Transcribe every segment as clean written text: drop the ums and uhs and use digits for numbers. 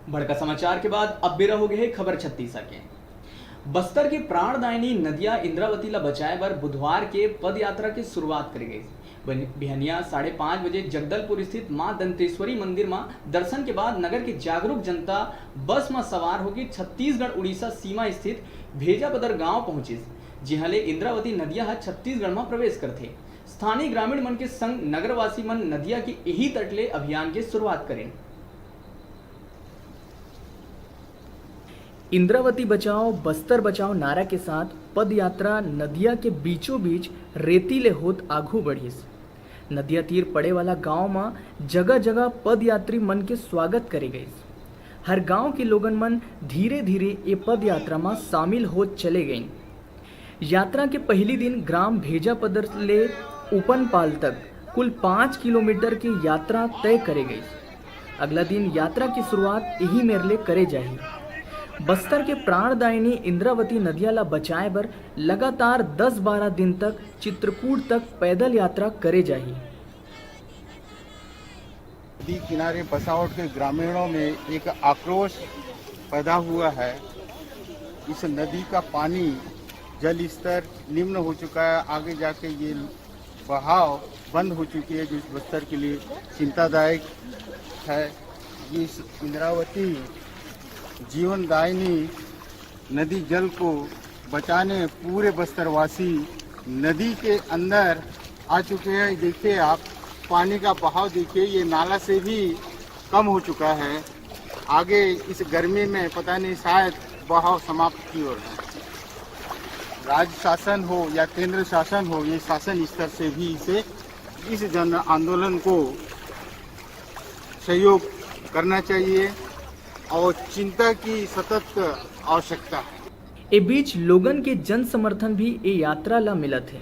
भड़का समाचार के बाद अब भी रहोगे है खबर 36 के। बस्तर की प्राणदायिनी नदिया इंद्रावती ला बचाए बर बुधवार के पद यात्रा की शुरुआत करी गई। बिहनिया 5:30 बजे जगदलपुर स्थित मां दंतेश्वरी मंदिर में दर्शन के बाद नगर की जागरूक जनता बस में सवार होकर छत्तीसगढ़ उड़ीसा सीमा स्थित भेजापदर गांव पहुंची, जिहां ले इंद्रावती नदिया छत्तीसगढ़ में प्रवेश करते। स्थानीय ग्रामीण मन के संग नगरवासी मन नदिया की यही तटले अभियान की शुरुआत करें। इंद्रावती बचाओ बस्तर बचाओ नारा के साथ पद यात्रा नदिया के बीचों बीच रेतीले होत आगू बढ़ीस। नदिया तीर पड़े वाला गांव में जगह जगह पद यात्री मन के स्वागत करे गए। हर गांव के लोगन मन धीरे धीरे ये पद यात्रा में शामिल हो चले गए। यात्रा के पहली दिन ग्राम भेजापदर ले उपनपाल तक कुल 5 किलोमीटर की यात्रा तय करे गई। अगला दिन यात्रा की शुरुआत यही मेरले करे जाही। बस्तर के प्राणदायिनी इंद्रावती नदिया ला बचाए बर लगातार 10-12 दिन तक चित्रकूट तक पैदल यात्रा करे जाही। नदी किनारे बसावट के ग्रामीणों में एक आक्रोश पैदा हुआ है। इस नदी का पानी जल स्तर निम्न हो चुका है, आगे जाके ये बहाव बंद हो चुकी है, जो बस्तर के लिए चिंतादायक है। इस इंद्रावती जीवनदायिनी नदी जल को बचाने पूरे बस्तरवासी नदी के अंदर आ चुके हैं। देखिए आप पानी का बहाव देखिए, ये नाला से भी कम हो चुका है। आगे इस गर्मी में पता नहीं शायद बहाव समाप्त की ओर है। राज्य शासन हो या केंद्र शासन हो, ये शासन स्तर से भी इस जन आंदोलन को सहयोग करना चाहिए और चिंता की सतत आवश्यकता है। ए बीच लोगन के जन समर्थन भी ये यात्रा ला मिलत है।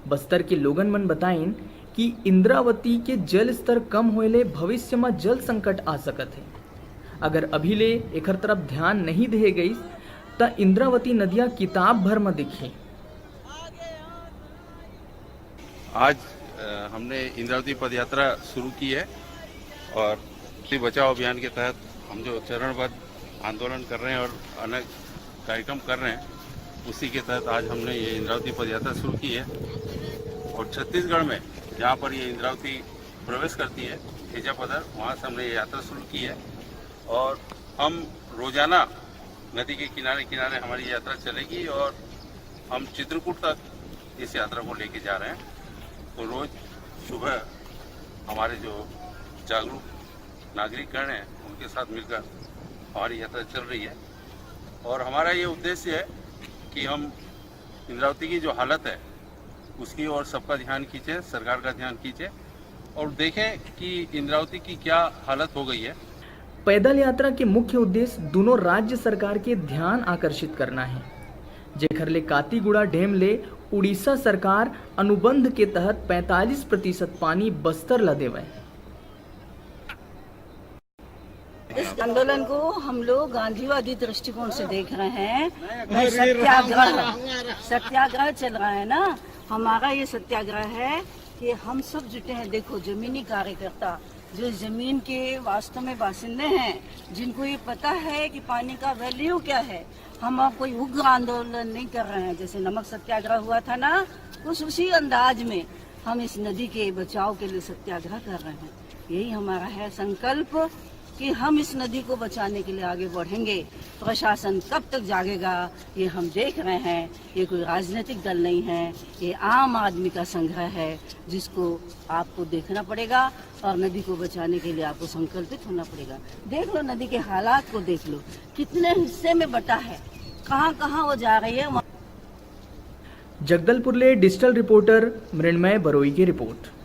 बस्तर के लोगन मन बताइन कि इंद्रावती के जल स्तर कम होले भविष्य में जल संकट आ सकत है। अगर अभी ले एकर तरफ ध्यान नहीं दे गई तो इंद्रावती नदिया किताब भर में दिखे। आज हमने इंद्रावती पद यात्रा शुरू की है और नदी बचाओ अभियान के तहत हम जो चरणबद्ध आंदोलन कर रहे हैं और अनेक कार्यक्रम कर रहे हैं, उसी के तहत आज हमने ये इंद्रावती पद यात्रा शुरू की है। और छत्तीसगढ़ में जहाँ पर ये इंद्रावती प्रवेश करती है भेजापदर, वहाँ से हमने ये यात्रा शुरू की है। और हम रोजाना नदी के किनारे किनारे हमारी यात्रा चलेगी और हम चित्रकूट तक इस यात्रा को लेके जा रहे हैं। तो रोज सुबह हमारे जो जागरूक नागरिकगण हैं उनके साथ मिलकर हमारी यात्रा चल रही है। और हमारा ये उद्देश्य है कि हम इंद्रावती की जो हालत है उसकी ओर सबका ध्यान खींचे, सरकार का ध्यान खींचे और देखें कि इंद्रावती की क्या हालत हो गई है। पैदल यात्रा के मुख्य उद्देश्य दोनों राज्य सरकार के ध्यान आकर्षित करना है। जेखर ले कातीगुड़ा डैम ले उड़ीसा सरकार अनुबंध के तहत 45% पानी बस्तर ला देवे। इस आंदोलन को हम लोग गांधीवादी दृष्टिकोण से देख रहे हैं। सत्याग्रह चल रहा है ना, हमारा ये सत्याग्रह है कि हम सब जुटे हैं। देखो जमीनी कार्यकर्ता जो जमीन के वास्तव में बासिंदे हैं, जिनको ये पता है कि पानी का वैल्यू क्या है। हम कोई उग्र आंदोलन नहीं कर रहे हैं। जैसे नमक सत्याग्रह हुआ था ना, कुछ उसी अंदाज में हम इस नदी के बचाव के लिए सत्याग्रह कर रहे हैं। यही हमारा है संकल्प कि हम इस नदी को बचाने के लिए आगे बढ़ेंगे। प्रशासन कब तक जागेगा ये हम देख रहे हैं। ये कोई राजनीतिक दल नहीं है, ये आम आदमी का संग्रह है जिसको आपको देखना पड़ेगा और नदी को बचाने के लिए आपको संकल्पित होना पड़ेगा। देख लो नदी के हालात को, देख लो कितने हिस्से में बटा है, कहाँ कहाँ वो जा रही है। जगदलपुर ले डिजिटल रिपोर्टर मृण्मय बरोई की रिपोर्ट।